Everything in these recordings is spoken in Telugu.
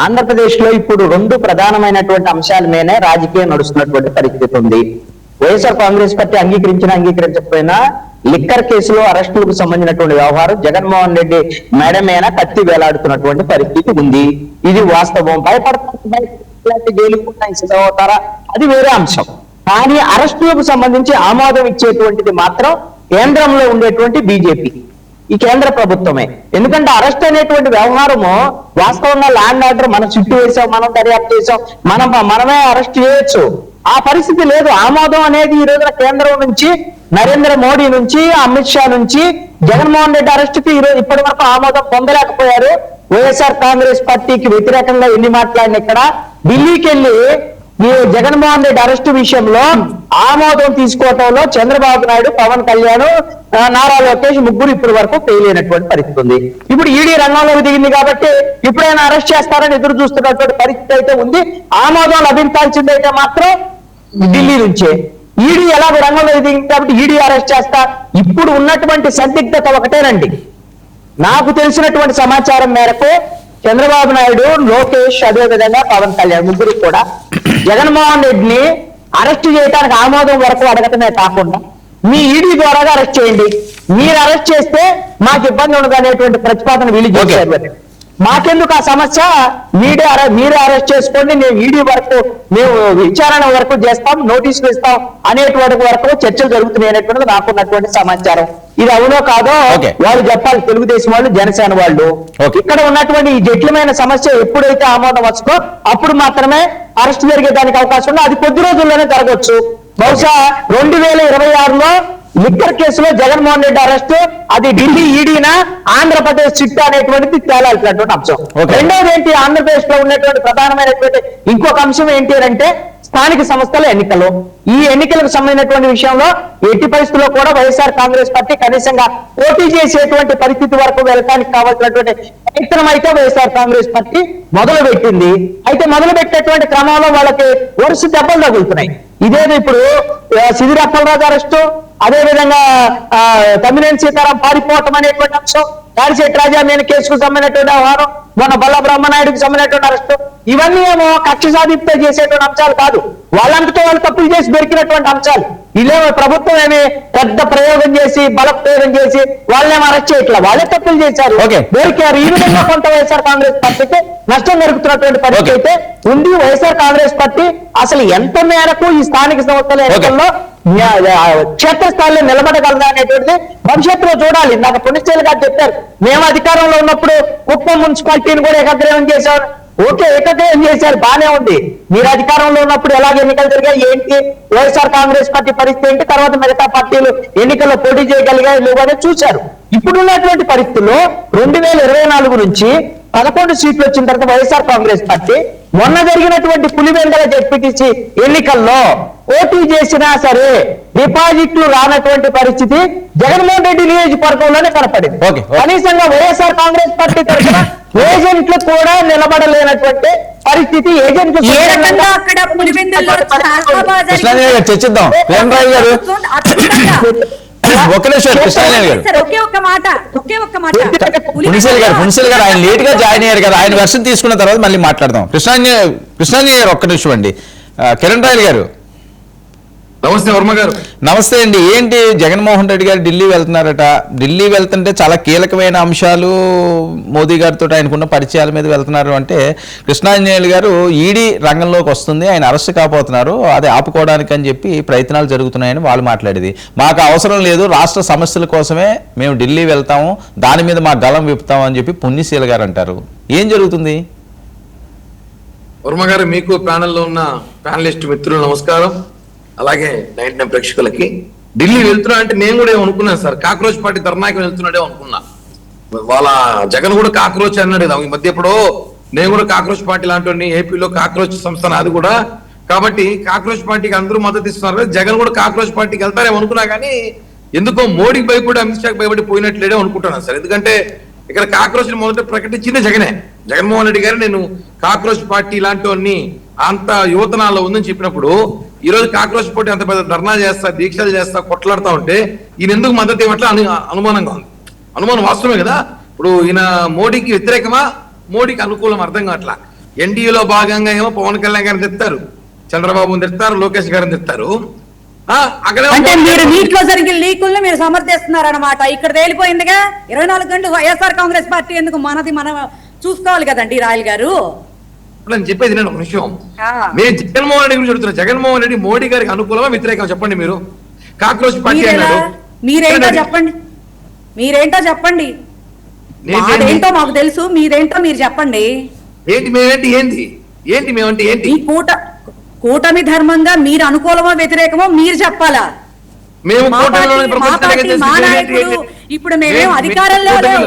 ఆంధ్రప్రదేశ్ లో ఇప్పుడు రెండు ప్రధానమైనటువంటి అంశాల మీదనే రాజకీయం నడుస్తున్నటువంటి పరిస్థితి ఉంది. వైఎస్ఆర్ కాంగ్రెస్ పార్టీ అంగీకరించకపోయినా లిక్కర్ కేసులో అరెస్టులకు సంబంధించినటువంటి వ్యవహారం జగన్మోహన్ రెడ్డి మేడ మీద కత్తి వేలాడుతున్నటువంటి పరిస్థితి ఉంది. ఇది వాస్తవం. భయపడతారా అది వేరే అంశం. కానీ అరెస్టులకు సంబంధించి ఆమోదం ఇచ్చేటువంటిది మాత్రం కేంద్రంలో ఉండేటువంటి బీజేపీ, ఈ కేంద్ర ప్రభుత్వమే. ఎందుకంటే అరెస్ట్ అనేటువంటి వ్యవహారము వాస్తవంగా ల్యాండ్ ఆర్డర్ మనం చుట్టూ వేసాం, మనం దర్యాప్తు చేసాం, మనమే అరెస్ట్ చేయొచ్చు. ఆ పరిస్థితి లేదు. ఆమోదం అనేది ఈ రోజున కేంద్రం నుంచి, నరేంద్ర మోడీ నుంచి, అమిత్ షా నుంచి జగన్మోహన్ రెడ్డి అరెస్టుకి ఈరోజు ఇప్పటి వరకు ఆమోదం పొందలేకపోయారు. వైఎస్ఆర్ కాంగ్రెస్ పార్టీకి వ్యతిరేకంగా ఎన్ని మాట్లాడిన ఇక్కడ ఢిల్లీకి వెళ్ళి ఈ జగన్మోహన్ రెడ్డి అరెస్టు విషయంలో ఆమోదం తీసుకోవటంలో చంద్రబాబు నాయుడు, పవన్ కళ్యాణ్, నారా లోకేష్ ముగ్గురు ఇప్పటి వరకు ఫెయిల్ అయినటువంటి పరిస్థితి ఉంది. ఇప్పుడు ఈడీ రంగంలోకి దిగింది కాబట్టి ఇప్పుడైనా అరెస్ట్ చేస్తారని ఎదురు చూస్తున్నటువంటి పరిస్థితి అయితే ఉంది. ఆమోదం లభించాల్సిందైతే మాత్రం ఢిల్లీ నుంచే. ఈడీ ఎలాగో రంగంలోకి దిగింది కాబట్టి ఈడీ అరెస్ట్ చేస్తా. ఇప్పుడు ఉన్నటువంటి సందిగ్ధత ఒకటేనండి. నాకు తెలిసినటువంటి సమాచారం మేరకు చంద్రబాబు నాయుడు, లోకేష్, అదేవిధంగా పవన్ కళ్యాణ్ ముగ్గురు కూడా జగన్మోహన్ రెడ్డిని అరెస్ట్ చేయడానికి ఆమోదం వరకు అడగటమే కాకుండా మీ ఈడీ ద్వారా అరెస్ట్ చేయండి, మీరు అరెస్ట్ చేస్తే మాకు ఇబ్బంది ఉండదు అనేటువంటి ప్రతిపాదన వీళ్ళు చేశారు. మాకెందుకు ఆ సమస్య? మీరే అరెస్ట్ చేసుకోండి, మేము ఈడీ వరకు, మేము విచారణ వరకు చేస్తాం, నోటీసులు ఇస్తాం అనేటువంటి వరకు చర్చలు జరుగుతున్నాయి అనేటువంటిది నాకున్నటువంటి సమాచారం. ఇది అవునో కాదో వాళ్ళు చెప్పాలి, తెలుగుదేశం వాళ్ళు, జనసేన వాళ్ళు. ఇక్కడ ఉన్నటువంటి ఈ జటిలమైన సమస్య ఎప్పుడైతే ఆమోదం వస్తుందో అప్పుడు మాత్రమే అరెస్ట్ జరిగేదానికి అవకాశం ఉంది. అది కొద్ది రోజుల్లోనే జరగవచ్చు. బహుశా 2026లో లిక్కర్ కేసులో జగన్మోహన్ రెడ్డి అరెస్ట్, అది ఢిల్లీ ఈడీనా ఆంధ్రప్రదేశ్ చిట్టా అనేటువంటిది తేలాల్సినటువంటి అంశం. రెండోది ఏంటి, ఆంధ్రప్రదేశ్ లో ఉన్నటువంటి ప్రధానమైనటువంటి ఇంకొక అంశం ఏంటి అంటే స్థానిక సంస్థల ఎన్నికలు. ఈ ఎన్నికలకు సంబంధించినటువంటి విషయంలో ఎట్టి పరిస్థితుల్లో కూడా వైఎస్ఆర్ కాంగ్రెస్ పార్టీ కనీసంగా పోటీ చేసేటువంటి పరిస్థితి వరకు వెళ్ళడానికి కావాల్సినటువంటి ప్రయత్నం అయితే వైఎస్ఆర్ కాంగ్రెస్ పార్టీ మొదలు పెట్టింది. అయితే మొదలు పెట్టేటువంటి క్రమంలో వాళ్ళకి వరుస దెబ్బలు తగులుతున్నాయి. ఇదేదో ఇప్పుడు సిదిరి అప్పలరాజు అరెస్టు, అదేవిధంగా తమ్మినేని సీతారాం పారిపోవటం అనేటువంటి అంశం, కారిశెట్టి రాజా నేను కేసుకు సంబంధించినటువంటి వ్యవహారం, మొన్న బల్ల బ్రహ్మనాయుడికి సంబంధించినటువంటి అరెస్టు, ఇవన్నీ ఏమో కక్ష సాధింపుతో చేసేటువంటి అంశాలు కాదు, వాళ్ళంతటా వాళ్ళు తప్పులు చేసి దొరికినటువంటి అంశాలు. ఇదేమో ప్రభుత్వం ఏమి పెద్ద ప్రయోగం చేసి, బల ప్రయోగం చేసి వాళ్ళేమో అరెస్ట్ చేయట్లా, వాళ్ళే తప్పులు చేశారు, దొరికారు. ఈ విధంగా కొంత వైఎస్ఆర్ కాంగ్రెస్ పార్టీకి నష్టం జరుగుతున్నటువంటి పరిస్థితి అయితే ఉంది. వైఎస్ఆర్ కాంగ్రెస్ పార్టీ అసలు ఎంత మేరకు ఈ స్థానిక సంస్థల ఎన్నికల్లో క్షేత్రస్థాయిలో నిలబడగలదా అనేటువంటిది భవిష్యత్తులో చూడాలి. నాకు పుణ్యశ్రీలు గారు చెప్పారు, మేము అధికారంలో ఉన్నప్పుడు కుప్పం మున్సిపాలిటీని కూడా ఏకగ్రీవం చేశారు. ఓకే, ఏకగ్రీవం చేశారు, బానే ఉంది. మీరు అధికారంలో ఉన్నప్పుడు ఎలాగ ఎన్నికలు జరిగాయి ఏంటి, వైఎస్ఆర్ కాంగ్రెస్ పార్టీ పరిస్థితి ఏంటి, తర్వాత మిగతా పార్టీలు ఎన్నికల్లో పోటీ చేయగలిగాయి లేవని చూశారు. ఇప్పుడున్నటువంటి పరిస్థితుల్లో 2024 నుంచి 11 సీట్లు వచ్చిన తర్వాత వైఎస్ఆర్ కాంగ్రెస్ పార్టీ మొన్న జరిగినటువంటి పులివెందుల జెడ్పీటీసీ ఎన్నికల్లో పోటీ చేసినా సరే డిపాజిట్లు రానటువంటి పరిస్థితి జగన్మోహన్ రెడ్డి నియోజకవర్గంలోనే కనపడింది. కనీసంగా వైఎస్ఆర్ కాంగ్రెస్ పార్టీ తరఫున ఏజెంట్లు కూడా నిలబడలేనటువంటి పరిస్థితి. ఏజెంట్లు చర్చిద్దాం. మున్సిల్ గారు ఆయన లేట్ గా జాయిన్ అయ్యారు కదా, ఆయన వెర్షన్ తీసుకున్న తర్వాత మళ్ళీ మాట్లాడదాం. కృష్ణాంజలి గారు ఒక్క నిమిషం అండి. కిరణ్ రాయల్ గారు నమస్తే. వర్మ గారు నమస్తే అండి. ఏంటి జగన్మోహన్ రెడ్డి గారు ఢిల్లీ వెళ్తున్నారట, ఢిల్లీ వెళ్తుంటే చాలా కీలకమైన అంశాలు మోదీ గారితో ఆయనకున్న పరిచయాల మీద వెళ్తున్నారు అంటే కృష్ణాంజలి గారు ఈడీ రంగంలోకి వస్తుంది, ఆయన అరెస్ట్ కాబోతున్నారు, అది ఆపుకోవడానికి అని చెప్పి ప్రయత్నాలు జరుగుతున్నాయని వాళ్ళు మాట్లాడేది. మాకు అవసరం లేదు, రాష్ట్ర సమస్యల కోసమే మేము ఢిల్లీ వెళ్తాము, దాని మీద మా గలం విప్పుతాము అని చెప్పి పుణ్యశీల గారు అంటారు. ఏం జరుగుతుంది? వర్మ గారు, మీకు ప్యానెల్లో ఉన్న ప్యానలిస్ట్ మిత్రులు నమస్కారం. అలాగే 99 ప్రేక్షకులకి. ఢిల్లీ వెళ్తున్నా అంటే నేను కూడా ఏమనుకున్నాను సార్, కాక్రోచ్ పార్టీ ధర్నాయకులు వెళ్తున్నాడే అనుకున్నా. వాళ్ళ జగన్ కూడా కాక్రోచ్ అన్నాడు కదా ఈ మధ్య. ఎప్పుడో నేను కూడా కాక్రోచ్ పార్టీ లాంటి ఏపీలో కాక్రోచ్ సంస్థ అది కూడా, కాబట్టి కాక్రోచ్ పార్టీకి అందరూ మద్దతు ఇస్తున్నారు, జగన్ కూడా కాక్రోచ్ పార్టీకి వెళ్తారేమో అనుకున్నా. కానీ ఎందుకో మోడీకి భయపడి, అమిత్ షాకి భయపడి పోయినట్లేడే అనుకుంటున్నాను సార్. ఎందుకంటే ఇక్కడ కాక్రోచ్ మొదట ప్రకటించింది జగనే. జగన్మోహన్ రెడ్డి గారు నేను కాక్రోచ్ పార్టీ ఇలాంటి అంత యువతనాల్లో ఉందని చెప్పినప్పుడు ఈ రోజు కాక్రోచ్ పార్టీ అంత పెద్ద ధర్నా చేస్తా, దీక్షలు చేస్తా, కొట్లాడుతా ఉంటే ఈయన ఎందుకు మద్దతు ఇవ్వట్లా అనుమానంగా ఉంది. అనుమానం వాస్తవమే కదా. ఇప్పుడు ఈయన మోడీకి వ్యతిరేకమా మోడీకి అనుకూలం అర్థం కావట్లా. ఎన్డీఏలో భాగంగా ఏమో పవన్ కళ్యాణ్ గారిని తెస్తారు, చంద్రబాబుని తెస్తారు, లోకేష్ గారిని తెస్తారు. అక్కడ అంటే మీరు నీటిలో జరిగిన లీకుల్ని మీరు సమర్థిస్తున్నారు అనమాట. ఇక్కడ తేలిపోయిందిగా 24 గంటలు వైఎస్ఆర్ కాంగ్రెస్ పార్టీ ఎందుకు, మనది మనం చూసుకోవాలి కదండి రాయల్ గారు. నేను చెప్పేది నేను ఒక విషయం, ఆ. నేను జగన్మోహన్ రెడ్డి గురించి చెప్తున్నా. జగన్మోహన్ రెడ్డి మోడీ గారికి అనుకూలమా వ్యతిరేకం చెప్పండి మీరు. కాక్రోచ్ పార్టీ అన్నాడు. మీరేంటో చెప్పండి, మీరేంటో చెప్పండి. మాదేంటో మాకు తెలుసు, మీరేంటో మీరు చెప్పండి. ఏంటి మేమేంటి, ఏంటి ఏంటి మేమంటే ఏంటి? ఈ కూటమి ధర్మంగా మీరు అనుకూలమో వ్యతిరేకమో మీరు చెప్పాలా. మేము మా కూటమిలోని పార్టీ, మా పార్టీ, మా నాయకుడు ఇప్పుడు మేమేం అధికారంలో లేవు.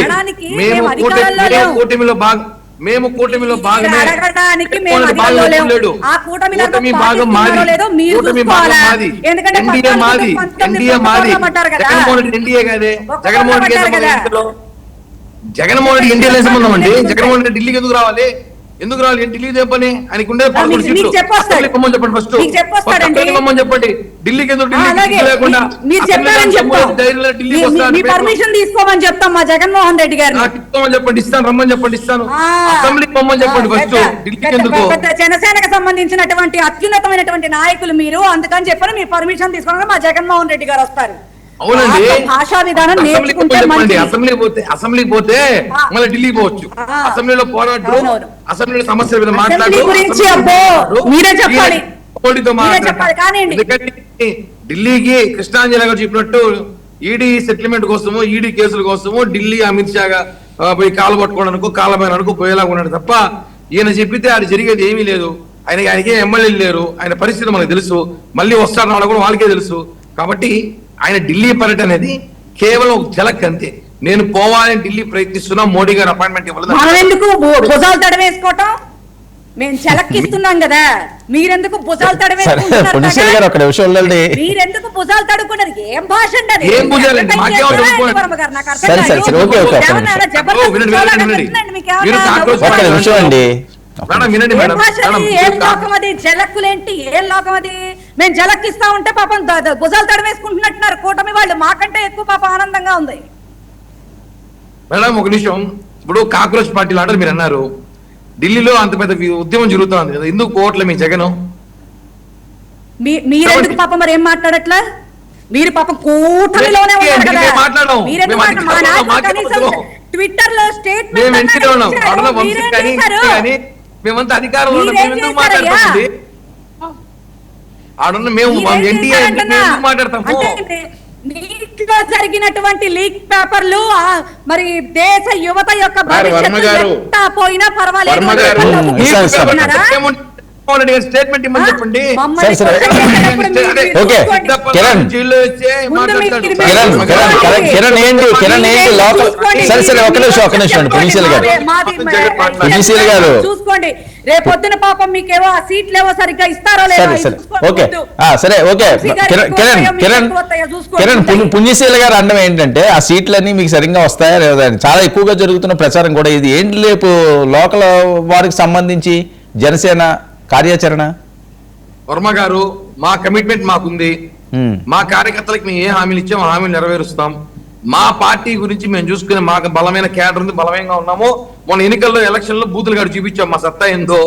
అనడానికి మేము అధికారంలో లేవు. మేము కూటమిలో భాగమే. అడగడానికి మేము అధికారంలో లేవు. ఆ కూటమిలో భాగం మాది, లేదో మీరు చూసుకోవాలా. ఎందుకంటే ఎన్డీఏ మాది, ఎన్డీఏ మాది. జగన్మోహన్ రెడ్డి ఎన్డీఏ కాదే, జగన్మోహన్ రెడ్డి జగన్మోహన్ రెడ్డి ఎన్డీఏ సంబంధం అండి. జగన్మోహన్ రెడ్డి ఢిల్లీకి ఎందుకు రావాలి, ఎందుకు రావాలి? ఢిల్లీ చెప్పని ఆయనకు ఉండే 11 సీట్లు చెప్పమని చెప్పండి. ఫస్ట్ చెప్పమని చెప్పండి. ఢిల్లీకి ఎందుకు, ఢిల్లీ లేకుండా మీరు చెప్పారని చెప్తాం, మీ పర్మిషన్ తీసుకోమని చెప్తాం మా జగన్మోహన్ రెడ్డి గారు. తీసుకోమని చెప్పండి, ఇస్తాను, రమ్మని చెప్పండి, ఇస్తాను. అసెంబ్లీకి పొమ్మని చెప్పండి. ఫస్ట్ ఢిల్లీకి ఎందుకు? జనసేనకు సంబంధించినటువంటి అత్యున్నతమైనటువంటి నాయకులు మీరు, అందుకని చెప్పని మీ పర్మిషన్ తీసుకోవడానికి మా జగన్మోహన్ రెడ్డి గారు వస్తారు. అవునండి, భాషా విధానం నేర్చుకుంటే అసెంబ్లీకి పోతే మళ్ళీ ఢిల్లీకి పోవచ్చు. అసెంబ్లీలో పోరాడు, అసెంబ్లీలో సమస్యల మీద మాట్లాడు, మీరే చెప్పాలి. ఢిల్లీకి కృష్ణాంజలి గారు చెప్పినట్టు ఈడీ సెటిల్మెంట్ కోసము, ఈడీ కేసుల కోసము ఢిల్లీ అమిత్ షా పోయి కాలు పట్టుకోవడానికి, కాళ్ళపైన అనుకో పోయేలాగా ఉన్నాడు తప్ప ఈయన చెప్పితే అది జరిగేది ఏమీ లేదు. ఆయనకి ఎమ్మెల్యేలు లేరు, ఆయన పరిస్థితి మనకు తెలుసు, మళ్ళీ వస్తారన్న కూడా వాళ్ళకే తెలుసు. కాబట్టి ఆయన ఢిల్లీ పర్యటన అనేది కేవలం ఒక జలక్ అంతే. నేను పోవాలని ఢిల్లీ ప్రయత్నిస్తున్నా, మోడీ గారు అపాయింట్మెంట్ ఇవ్వలేదు. మనం ఎందుకు భుజాలు తడవేసుకోవటం, మేము చెలక్కిస్తున్నాం కదా, మీరెందుకు భుజాలు తడవేసుకుంటున్నారు? మీరెందుకు భుజాలు తడుకున్నారు? ఏం భాష అండి అది? ఏం భుజాలండి? జలక్కులేంటి, ఏం లోకం అది? మేము జలక్కిస్తా ఉంటే పాపం భుజాలు తడవేసుకుంటున్నట్టున్నారు కూటమి వాళ్ళు, మాకంటే ఎక్కువ పాపం ఆనందంగా ఉంది. మేడం ఒక నిమిషం, ఇప్పుడు కాక్రోచ్ పార్టీలు అంటారు మీరు అన్నారు, ఢిల్లీలో అంత పెద్ద ఉద్యమం జరుగుతుంది కదా, ఎందుకు పోవట్లే మీ జగన్? మీరెందుకు పాపం మరి ఏం మాట్లాడట్లా? మీరు పాపం కూటమిలోనే ఉన్నారు కదా, ట్విట్టర్ లో స్టేట్మెంట్ మేమంతా అధికారంలో ఎందుకు మాట్లాడతామండి? ఆడున్న మేము ఎన్టీఏ మాట్లాడతాము. నీటిలో జరిగినటువంటి లీక్ పేపర్లు మరి దేశ యువత యొక్క భవిష్యత్తు పోయినా పర్వాలేదు. స్టేట్మెంట్ ఇమ్మని చెప్పండి. చూసుకోండి, రేపొద్దున పాపం మీకేవో ఆ సీట్లు ఏవో సరిగ్గా ఇస్తారో పుణ్యశీల గారు అనడం ఏంటంటే ఆ సీట్లన్నీ మీకు సరిగ్గా వస్తాయా లేదా అని చాలా ఎక్కువగా జరుగుతున్న ప్రచారం కూడా ఇది. ఏంటి రేపు లోకల్ వారికి సంబంధించి జనసేన కార్యాచరణ? వర్మ గారు, మా కమిట్మెంట్ మాకుంది, మా కార్యకర్తలకు మేము ఏ హామీలు ఇచ్చాం ఆ హామీలు నెరవేరుస్తాం. మా పార్టీ గురించి మేము చూసుకునే మాకు బలమైన క్యాడర్ ఉంది, బలమైనగా ఉన్నాము. మొన్న ఎన్నికల్లో ఎలక్షన్ లో బూతులు గారు చూపించాం మా సత్తా ఏందో.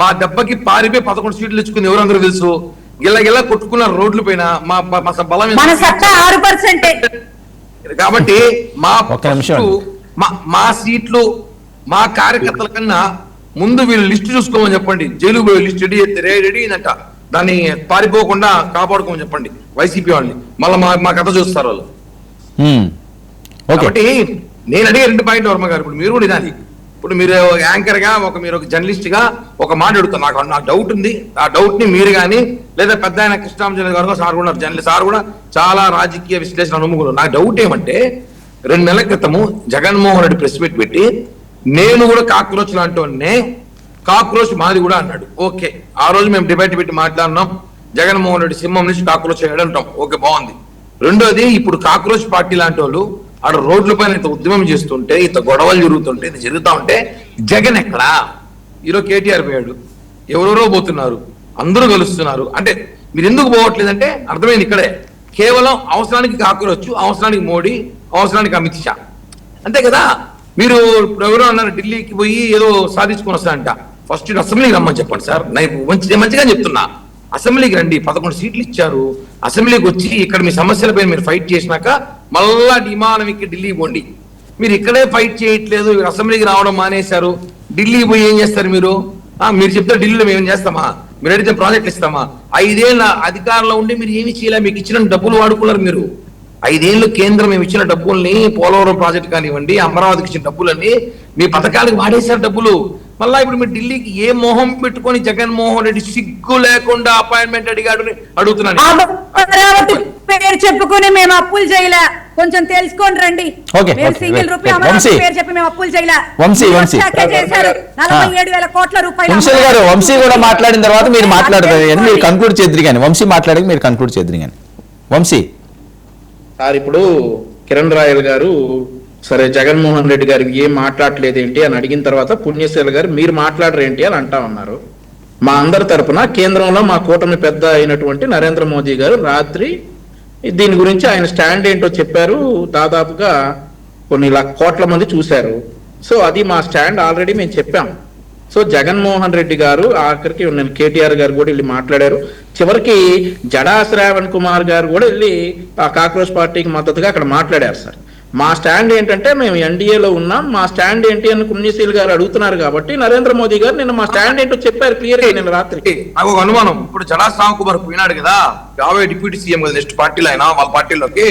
మా దెబ్బకి పారిపోయి 11 సీట్లు ఇచ్చుకుంది ఎవరందరూ తెలుసు. గిల్ల కొట్టుకున్న రోడ్ల పైన మా బలం. కాబట్టి మా సీట్లు మా కార్యకర్తల కన్నా ముందు వీళ్ళు లిస్ట్ చూసుకోమని చెప్పండి. జైలు పోయి లిస్ట్ రెడీ అయిందంట, దాన్ని పారిపోకుండా కాపాడుకోమని చెప్పండి వైసీపీ వాళ్ళని. మళ్ళీ మా కథ చూస్తారు వాళ్ళు. కాబట్టి నేను అడిగే 2 పాయింట్లు వర్మ గారు, ఇప్పుడు మీరు కూడా ఇదాలి. ఇప్పుడు మీరు యాంకర్ గా మీరు ఒక జర్నలిస్ట్ గా ఒక మాట అడుగుతారు. నాకు డౌట్ ఉంది, ఆ డౌట్ ని మీరు కానీ లేదా పెద్ద ఆయన కృష్ణాంజలి గారు సార్ కూడా జర్నలిస్ట్, సార్ కూడా చాలా రాజకీయ విశ్లేషణ అనుమతులు. నాకు డౌట్ ఏమంటే 2 నెలల క్రితము జగన్మోహన్ రెడ్డి ప్రెస్ మీట్ పెట్టి నేను కూడా కాక్రోచ్ లాంటి కాక్రోచ్ మాది కూడా అన్నాడు. ఓకే, ఆ రోజు మేము డిబేట్ పెట్టి మాట్లాడినాం. జగన్మోహన్ రెడ్డి సింహం నుంచి కాక్రోచ్ అయ్యాడు అంటాం. ఓకే, బాగుంది. రెండోది, ఇప్పుడు కాక్రోచ్ పార్టీ లాంటి వాళ్ళు ఆడ రోడ్ల పైన ఇంత ఉద్యమం చేస్తుంటే, ఇంత గొడవలు జరుగుతుంటే, ఇది జరుగుతా ఉంటే జగన్ ఎక్కడా? ఈరోజు కేటీఆర్ పోయాడు, ఎవరెవరో పోతున్నారు, అందరూ కలుస్తున్నారు. అంటే మీరు ఎందుకు పోవట్లేదంటే అర్థమైంది ఇక్కడే. కేవలం అవసరానికి కాక్రోచ్, అవసరానికి మోడీ, అవసరానికి అమిత్ షా, అంతే కదా. మీరు ఇప్పుడు ఎవరో అన్నారు ఢిల్లీకి పోయి ఏదో సాధించుకొని వస్తారంట. ఫస్ట్ అసెంబ్లీకి రమ్మని చెప్పండి సార్. నేను మంచిగా చెప్తున్నా, అసెంబ్లీకి రండి. 11 సీట్లు ఇచ్చారు. అసెంబ్లీకి వచ్చి ఇక్కడ మీ సమస్యలపై మీరు ఫైట్ చేసినాక మళ్ళా విమానంకి ఢిల్లీ పోండి. మీరు ఇక్కడే ఫైట్ చేయట్లేదు, అసెంబ్లీకి రావడం మానేశారు. ఢిల్లీ పోయి ఏం చేస్తారు మీరు? మీరు చెప్తే ఢిల్లీలో మేము ఏం చేస్తామా? మీరు అడిగితే ప్రాజెక్టులు ఇస్తామా? 5 ఏళ్ళ అధికారంలో ఉండి మీరు ఏమి చేయలే. మీకు ఇచ్చిన డబ్బులు వాడుకున్నారు మీరు. 5 ఏళ్ళు కేంద్రం మేము ఇచ్చిన డబ్బుల్ని, పోలవరం ప్రాజెక్ట్ కానివ్వండి, అమరావతికి ఇచ్చిన డబ్బులన్నీ మీ పథకాలకు వాడేశారు డబ్బులు. మళ్ళా ఇప్పుడు మీరు ఢిల్లీకి ఏ మొహం పెట్టుకొని జగన్మోహన్ రెడ్డి సిగ్గు లేకుండా అపాయింట్మెంట్ అడిగాడు అడుగుతున్నాను. అమరావతి పేరు చెప్పుకుని మేము అప్పులు చేయలే, కొంచెం తెలుసుకోండి రండి. సింగిల్ రూపీ అమరావతి పేరు చెప్పి మేము అప్పులు చేయలే. చేశారు 47,000 కోట్ల రూపాయలు. వంశీ గారు, వంశీ కూడా మాట్లాడిన తర్వాత మీరు మాట్లాడతారు, మీరు కంక్లూడ్ చేద్దరు కానీ. వంశీ మాట్లాడి మీరు కంక్లూడ్ చేద్దరు కానీ. వంశీ సార్, ఇప్పుడు కిరణ్ రాయల్ గారు సరే జగన్మోహన్ రెడ్డి గారికి ఏం మాట్లాడలేదు ఏంటి అని అడిగిన తర్వాత పుణ్యశీల గారు మీరు మాట్లాడరు ఏంటి అని అంటా ఉన్నారు. మా అందరి తరపున కేంద్రంలో మా కూటమి పెద్ద అయినటువంటి నరేంద్ర మోదీ గారు రాత్రి దీని గురించి ఆయన స్టాండ్ ఏంటో చెప్పారు. దాదాపుగా కొన్ని కోట్ల మంది చూశారు. సో అది మా స్టాండ్ ఆల్రెడీ మేము చెప్పాం. సో జగన్మోహన్ రెడ్డి గారు ఆఖరికి నేను కేటీఆర్ గారు కూడా వెళ్ళి మాట్లాడారు. చివరికి జడా శ్రావణ్ కుమార్ గారు కూడా వెళ్ళి ఆ కాక్రోచ్ పార్టీకి మద్దతుగా అక్కడ మాట్లాడారు. సార్, మా స్టాండ్ ఏంటంటే మేము ఎన్డీఏలో ఉన్నాం, మా స్టాండ్ ఏంటి అని పుణ్యశీల్ గారు అడుగుతున్నారు కాబట్టి నరేంద్ర మోదీ గారు నిన్న మా స్టాండ్ ఏంటో చెప్పారు క్లియర్ గా నిన్న రాత్రి. నాకు ఒక అనుమానం, ఇప్పుడు జడా శ్రావణ్ కుమార్ పోయినాడు కదా, రాబోయే డిప్యూటీ సీఎం కదా నెక్స్ట్ పార్టీలో అయినా వాళ్ళ పార్టీలోకి,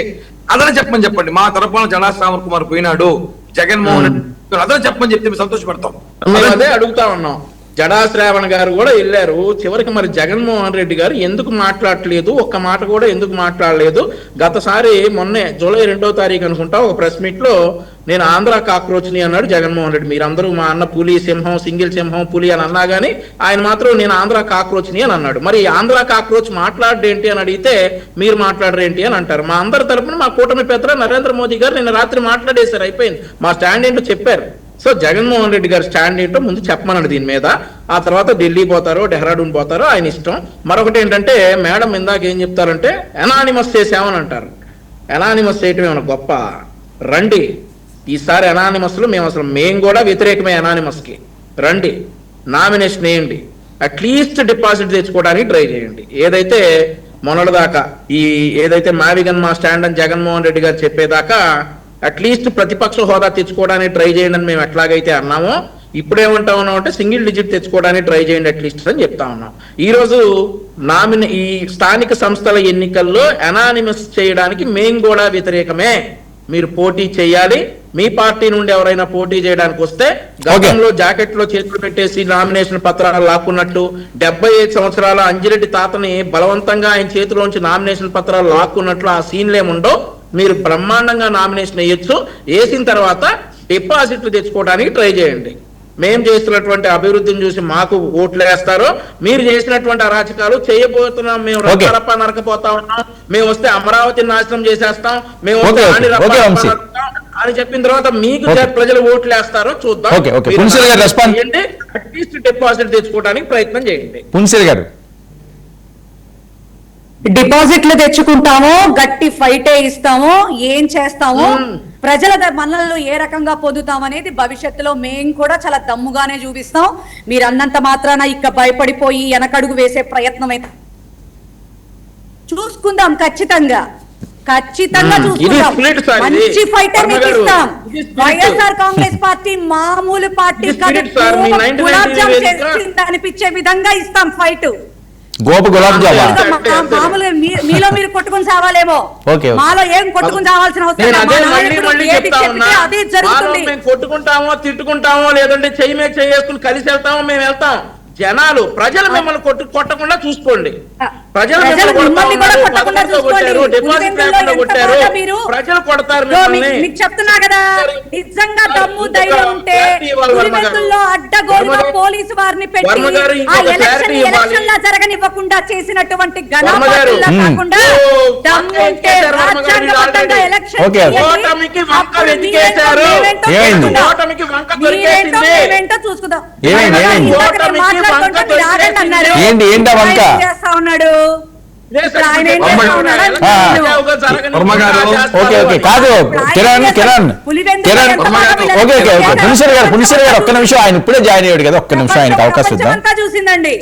అదనే చెప్పండి. మా తరపున జడా శ్రావణ్ కుమార్ పోయినాడు, జగన్మోహన్ రెడ్డి అదనే చెప్పమని చెప్తే మేము సంతోషపడతాం. మేము అదే అడుగుతా ఉన్నాం. జడా శ్రావణ్ గారు కూడా వెళ్ళారు. చివరికి మరి జగన్మోహన్ రెడ్డి గారు ఎందుకు మాట్లాడలేదు, ఒక్క మాట కూడా ఎందుకు మాట్లాడలేదు? గతసారి మొన్నే జూలై 2వ తారీఖు అనుకుంటా ఒక ప్రెస్ మీట్ లో నేను ఆంధ్ర కాక్రోచ్ని అన్నాడు జగన్మోహన్ రెడ్డి. మీరందరూ మా అన్న పులి సింహం, సింగిల్ సింహం, పులి అని అన్నా గానీ ఆయన మాత్రం నేను ఆంధ్ర కాక్రోచ్ని అని అన్నాడు. మరి ఆంధ్ర కాక్రోచ్ మాట్లాడేంటి అని అడిగితే మీరు మాట్లాడరేంటి అని అంటారు. మా అందరి తరపున మా కూటమి పెద్ద నరేంద్ర మోదీ గారు నిన్న రాత్రి మాట్లాడేశారు, అయిపోయింది. మా స్టాండ్ ఏంటో చెప్పారు. సో జగన్మోహన్ రెడ్డి గారి స్టాండ్ ఏంటో ముందు చెప్పమన్నాడు దీని మీద. ఆ తర్వాత ఢిల్లీ పోతారో డెహ్రాడూన్ పోతారో ఆయన ఇష్టం. మరొకటి ఏంటంటే మేడం ఇందాక ఏం చెప్తారంటే ఎనానిమస్ చేసామని అంటారు. ఎనానిమస్ చేయటం ఏమన్నా గొప్ప? రండి ఈసారి ఎనానిమస్ లో మేము కూడా వ్యతిరేకమే ఎనానిమస్ కి. రండి నామినేషన్ వేయండి, అట్లీస్ట్ డిపాజిట్ తెచ్చుకోవడానికి ట్రై చేయండి. ఏదైతే మొన్నటిదాకా ఏదైతే మావిగన్ మా స్టాండ్ అని జగన్మోహన్ రెడ్డి గారు చెప్పేదాకా అట్లీస్ట్ ప్రతిపక్ష హోదా తెచ్చుకోవడానికి ట్రై చేయండి అని మేము ఎట్లాగైతే అన్నామో, ఇప్పుడేమంటా ఉన్నాం అంటే సింగిల్ డిజిట్ తెచ్చుకోవడానికి ట్రై చేయండి అట్లీస్ట్ అని చెప్తా ఉన్నాం. ఈ రోజు ఈ స్థానిక సంస్థల ఎన్నికల్లో ఎనానిమస్ చేయడానికి మేము కూడా వ్యతిరేకమే. మీరు పోటీ చేయాలి. మీ పార్టీ నుండి ఎవరైనా పోటీ చేయడానికి వస్తే గతంలో జాకెట్ లో చేతులు పెట్టేసి నామినేషన్ పత్రాలు లాక్కున్నట్టు 75 సంవత్సరాల అంజిరెడ్డి తాతని బలవంతంగా ఆయన చేతిలోంచి నామినేషన్ పత్రాలు లాక్కున్నట్లు ఆ సీన్లేముండో మీరు బ్రహ్మాండంగా నామినేషన్ వేయొచ్చు. వేసిన తర్వాత డిపాజిట్లు తెచ్చుకోవడానికి ట్రై చేయండి. మేము చేస్తున్నటువంటి అభివృద్ధిని చూసి మాకు ఓట్లు వేస్తారో, మీరు చేసినటువంటి అరాచకాలు చేయబోతున్నాం, మేము రప్ప నరకపోతా ఉన్నాం, మేము వస్తే అమరావతి నాశనం చేసేస్తాం, మేము వస్తే అని చెప్పిన తర్వాత మీకు ప్రజలు ఓట్లు వేస్తారో చూద్దాం. అట్లీస్ట్ డిపాజిట్ తెచ్చుకోవడానికి ప్రయత్నం చేయండి. పున్సిల్ గారు, డిపాజిట్లు తెచ్చుకుంటామో, గట్టి ఫైటే ఇస్తామో, ఏం చేస్తామో, ప్రజల మనల్లో ఏ రకంగా పొందుతాం అనేది భవిష్యత్తులో మేము కూడా చాలా దమ్ముగానే చూపిస్తాం. మీరు అన్నంత మాత్రాన ఇక భయపడిపోయి వెనకడుగు వేసే ప్రయత్నం అయితే చూసుకుందాం. ఖచ్చితంగా చూసుకుందాం. మంచి ఫైటర్ మీకు ఇస్తాం. వైఎస్ఆర్ కాంగ్రెస్ పార్టీ మామూలు పార్టీ కాదు, గులాబ్ జామ్ చేసింది అనిపించే విధంగా ఇస్తాం ఫైట్. మామూలుగా మీలో మీరు కొట్టుకుని సావాలేమో, మాలో ఏం కొట్టుకుని సావాల్సిన అవసరం అదే జరుగుతుంది. మేము కొట్టుకుంటామో తిట్టుకుంటామో లేదంటే చెయ్యి మీద చేసుకుని కలిసి వెళ్తామో మేము వెళ్తాం. జనాలు ప్రజలు మిమ్మల్ని కొట్టకుండా చూసుకోండి. ప్రజలు ప్రజలు కొడతారు. మీకు చెప్తున్నా కదా, నిజంగా దమ్ము ధైర్యం ఉంటే అడ్డగోలుగా పోలీసు వారిని పెట్టి ఆ ఎలక్షన్ లా జరగనివ్వకుండా చేసినటువంటి ఘనపాఠంలా కాకుండా దమ్ము ఉంటే రాజ్యాంగబద్ధంగా ఎలక్షన్ చూసుకుందాం. ఏంటి వంక? చేస్తా ఉన్నాడు ఇప్పుడు ఆయన ఏం వర్మ చేస్తా ఉన్నాడో ఆ. తెలియదు. వర్మ గారు, ఓకే ఓకే కాదు కిరణ్ ఓకే ఓకే ఓకే పునిశ్వర్ గారు ఒక్క నిమిషం ఆయన ఇప్పుడే జాయిన్ అయ్యాడు కదా ఒక్క నిమిషం ఆయనకు అవకాశం ఇద్దాం. ప్రపంచమంతా చూసిందండి.